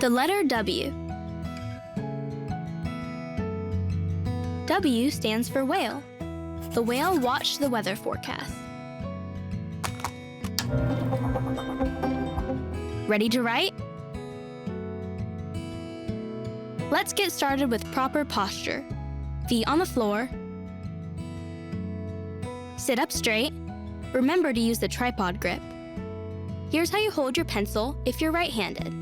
The letter W. W stands for whale. The whale watched the weather forecast. Ready to write? Let's get started with proper posture. Feet on the floor. Sit up straight. Remember to use the tripod grip. Here's how you hold your pencil if you're right-handed.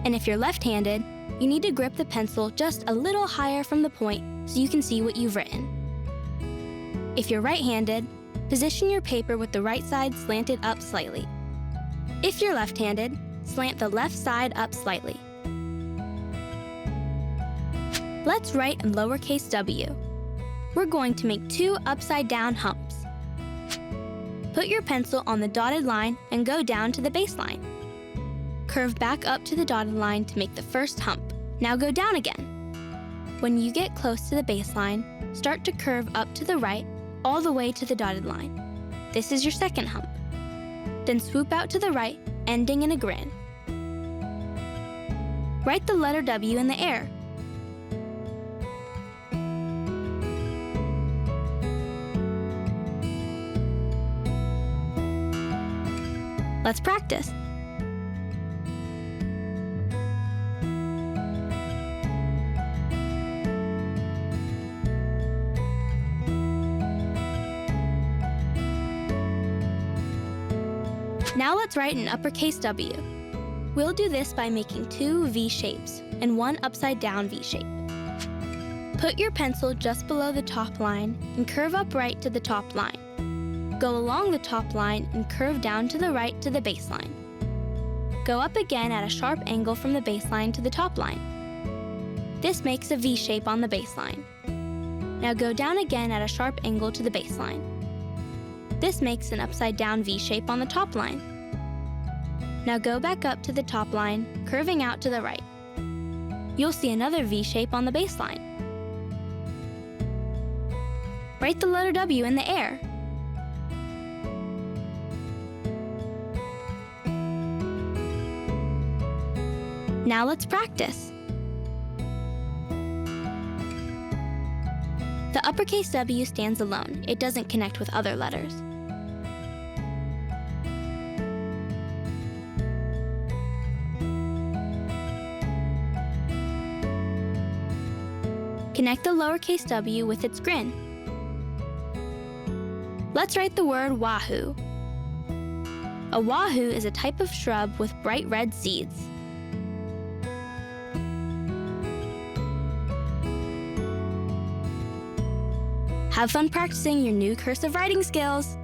And if you're left-handed, you need to grip the pencil just a little higher from the point so you can see what you've written. If you're right-handed, position your paper with the right side slanted up slightly. If you're left-handed, slant the left side up slightly. Let's write in lowercase w. We're going to make 2 upside-down humps. Put your pencil on the dotted line and go down to the baseline. Curve back up to the dotted line to make the first hump. Now go down again. When you get close to the baseline, start to curve up to the right all the way to the dotted line. This is your second hump. Then swoop out to the right, ending in a grin. Write the letter W in the air. Let's practice. Now let's write an uppercase W. We'll do this by making 2 V shapes and 1 upside down V shape. Put your pencil just below the top line and curve up right to the top line. Go along the top line and curve down to the right to the baseline. Go up again at a sharp angle from the baseline to the top line. This makes a V shape on the baseline. Now go down again at a sharp angle to the baseline. This makes an upside down V shape on the top line. Now go back up to the top line, curving out to the right. You'll see another V shape on the baseline. Write the letter W in the air. Now let's practice. The uppercase W stands alone. It doesn't connect with other letters. Connect the lowercase w with its grin. Let's write the word wahoo. A wahoo is a type of shrub with bright red seeds. Have fun practicing your new cursive writing skills!